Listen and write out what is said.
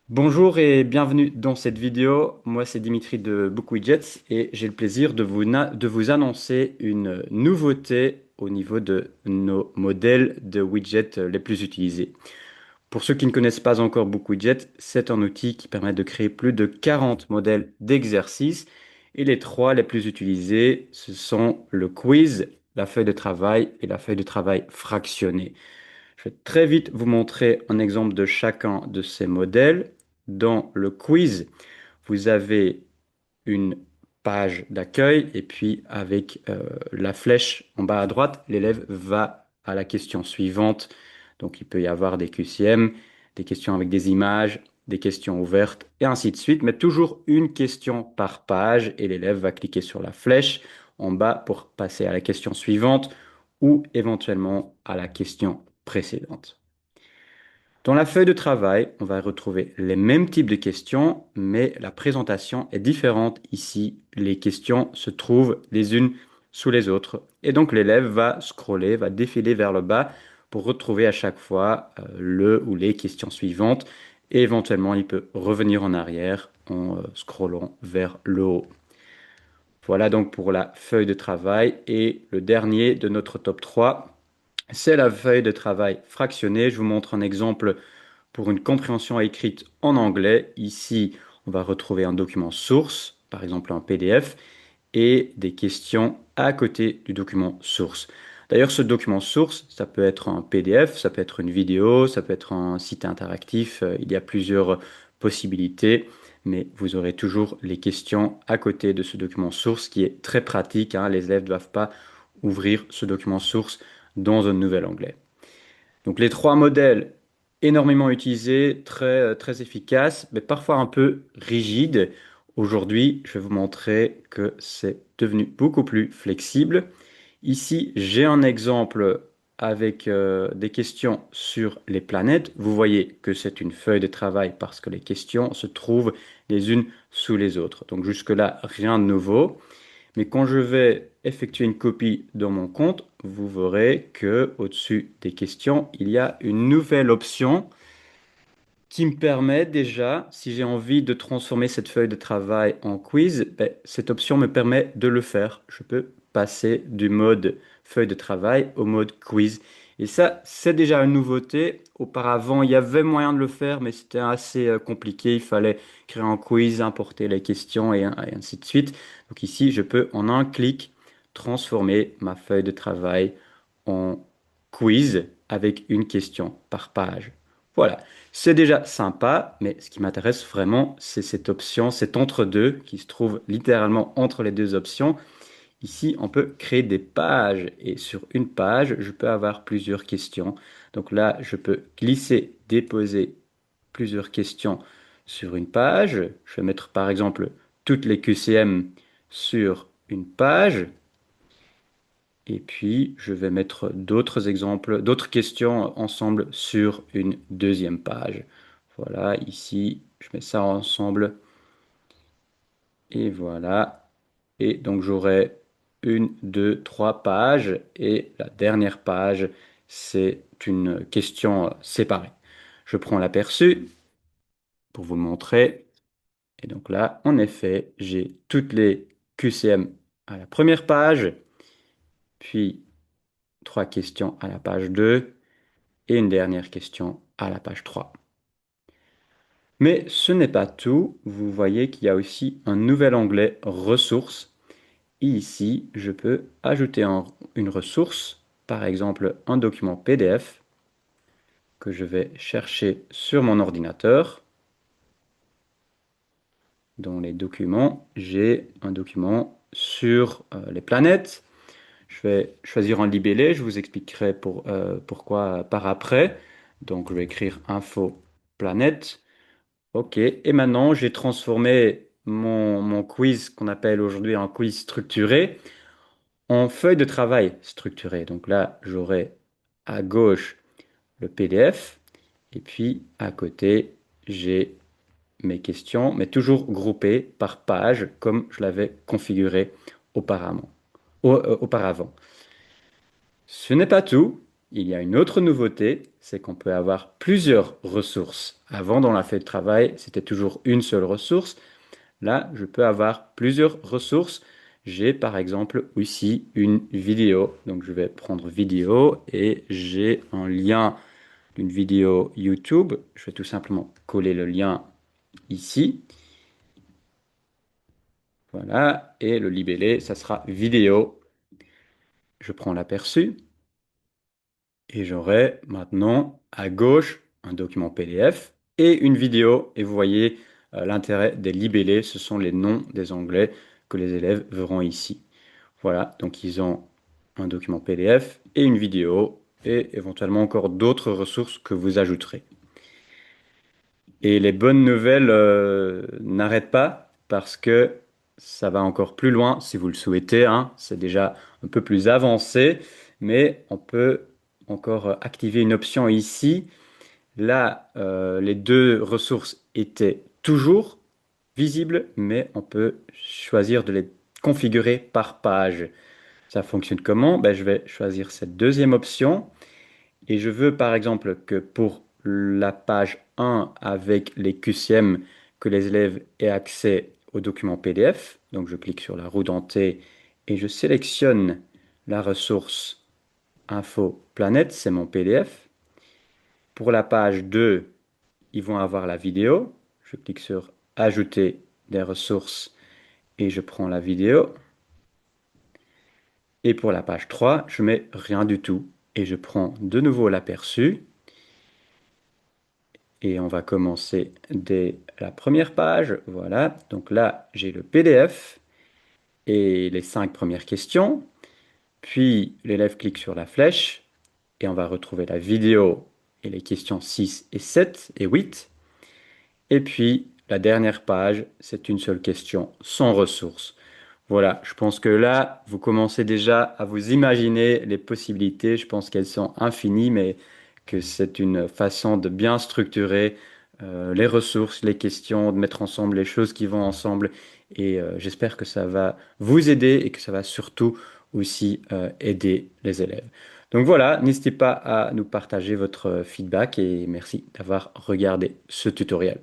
Bonjour et bienvenue dans cette vidéo. Moi, c'est Dimitri de BookWidgets et j'ai le plaisir de vous annoncer une nouveauté au niveau de nos modèles de widgets les plus utilisés. Pour ceux qui ne connaissent pas encore BookWidget, c'est un outil qui permet de créer plus de 40 modèles d'exercices et les trois les plus utilisés, ce sont le quiz, la feuille de travail et la feuille de travail fractionnée. Je vais très vite vous montrer un exemple de chacun de ces modèles. Dans le quiz, vous avez une page d'accueil et puis avec la flèche en bas à droite, l'élève va à la question suivante. Donc il peut y avoir des QCM, des questions avec des images, des questions ouvertes et ainsi de suite, mais toujours une question par page et l'élève va cliquer sur la flèche en bas pour passer à la question suivante ou éventuellement à la question précédente. Dans la feuille de travail, on va retrouver les mêmes types de questions, mais la présentation est différente ici. Les questions se trouvent les unes sous les autres. Et donc l'élève va scroller, va défiler vers le bas pour retrouver à chaque fois le ou les questions suivantes. Et éventuellement, il peut revenir en arrière en scrollant vers le haut. Voilà donc pour la feuille de travail. Et le dernier de notre top 3, c'est la feuille de travail fractionnée. Je vous montre un exemple pour une compréhension écrite en anglais. Ici, on va retrouver un document source, par exemple un PDF, et des questions à côté du document source. D'ailleurs, ce document source, ça peut être un PDF, ça peut être une vidéo, ça peut être un site interactif. Il y a plusieurs possibilités, mais vous aurez toujours les questions à côté de ce document source qui est très pratique, hein. Les élèves ne doivent pas ouvrir ce document source dans un nouvel onglet. Donc les trois modèles énormément utilisés, très efficaces, mais parfois un peu rigides. Aujourd'hui, je vais vous montrer que c'est devenu beaucoup plus flexible. Ici, j'ai un exemple avec des questions sur les planètes. Vous voyez que c'est une feuille de travail parce que les questions se trouvent les unes sous les autres. Donc jusque-là, rien de nouveau. Mais quand je vais effectuer une copie dans mon compte, vous verrez que au-dessus des questions, il y a une nouvelle option qui me permet déjà, si j'ai envie de transformer cette feuille de travail en quiz, ben, cette option me permet de le faire. Je peux passer du mode feuille de travail au mode quiz. Et ça, c'est déjà une nouveauté. Auparavant, il y avait moyen de le faire, mais c'était assez compliqué. Il fallait créer un quiz, importer les questions et ainsi de suite. Donc ici, je peux en un clic transformer ma feuille de travail en quiz avec une question par page. Voilà. C'est déjà sympa, mais ce qui m'intéresse vraiment, c'est cette option, cet entre-deux qui se trouve littéralement entre les deux options. Ici, on peut créer des pages et sur une page, je peux avoir plusieurs questions. Donc là, je peux glisser, déposer plusieurs questions sur une page. Je vais mettre par exemple toutes les QCM sur une page. Et puis, je vais mettre d'autres exemples, d'autres questions ensemble sur une deuxième page. Voilà, ici, je mets ça ensemble. Et voilà. Et donc, j'aurai une, deux, trois pages. Et la dernière page, c'est une question séparée. Je prends l'aperçu pour vous le montrer. Et donc là, en effet, j'ai toutes les QCM à la première page, puis trois questions à la page 2 et une dernière question à la page 3. Mais ce n'est pas tout. Vous voyez qu'il y a aussi un nouvel onglet ressources. Et ici, je peux ajouter une ressource, par exemple un document PDF que je vais chercher sur mon ordinateur. Dans les documents, j'ai un document sur les planètes. Je vais choisir un libellé, je vous expliquerai pourquoi par après. Donc je vais écrire info planète. Ok, et maintenant j'ai transformé mon quiz qu'on appelle aujourd'hui un quiz structuré en feuille de travail structurée. Donc là, j'aurai à gauche le PDF et puis à côté, j'ai mes questions, mais toujours groupées par page comme je l'avais configuré auparavant. Auparavant. Ce n'est pas tout. il y a une autre nouveauté, c'est qu'on peut avoir plusieurs ressources. Avant, dans la feuille de travail, c'était toujours une seule ressource. Là, je peux avoir plusieurs ressources. J'ai par exemple ici une vidéo. Donc, je vais prendre vidéo et j'ai un lien d'une vidéo YouTube. Je vais tout simplement coller le lien ici. Voilà. Et le libellé, ça sera vidéo. Je prends l'aperçu et j'aurai maintenant à gauche un document PDF et une vidéo. Et vous voyez l'intérêt des libellés, ce sont les noms des onglets que les élèves verront ici. Voilà, donc ils ont un document PDF et une vidéo et éventuellement encore d'autres ressources que vous ajouterez. Et les bonnes nouvelles n'arrêtent pas parce que ça va encore plus loin si vous le souhaitez, hein. C'est déjà un peu plus avancé, mais on peut encore activer une option ici. Là, les deux ressources étaient toujours visibles, mais on peut choisir de les configurer par page. Ça fonctionne comment? Ben, je vais choisir cette deuxième option et je veux par exemple que pour la page 1 avec les QCM, que les élèves aient accès au document PDF. Donc je clique sur la roue dentée et je sélectionne la ressource Info Planète, c'est mon PDF. Pour la page 2, ils vont avoir la vidéo. Je clique sur Ajouter des ressources et je prends la vidéo. Et pour la page 3, je mets rien du tout. Et je prends de nouveau l'aperçu. Et on va commencer dès la première page. Voilà. Donc là, j'ai le PDF et les 5 premières questions. Puis l'élève clique sur la flèche et on va retrouver la vidéo et les questions 6 et 7 et 8. Et puis la dernière page, c'est une seule question sans ressources. Voilà, je pense que là, vous commencez déjà à vous imaginer les possibilités. Je pense qu'elles sont infinies, mais que c'est une façon de bien structurer les ressources, les questions, de mettre ensemble les choses qui vont ensemble. Et j'espère que ça va vous aider et que ça va surtout aussi aider les élèves. Donc voilà, n'hésitez pas à nous partager votre feedback et merci d'avoir regardé ce tutoriel.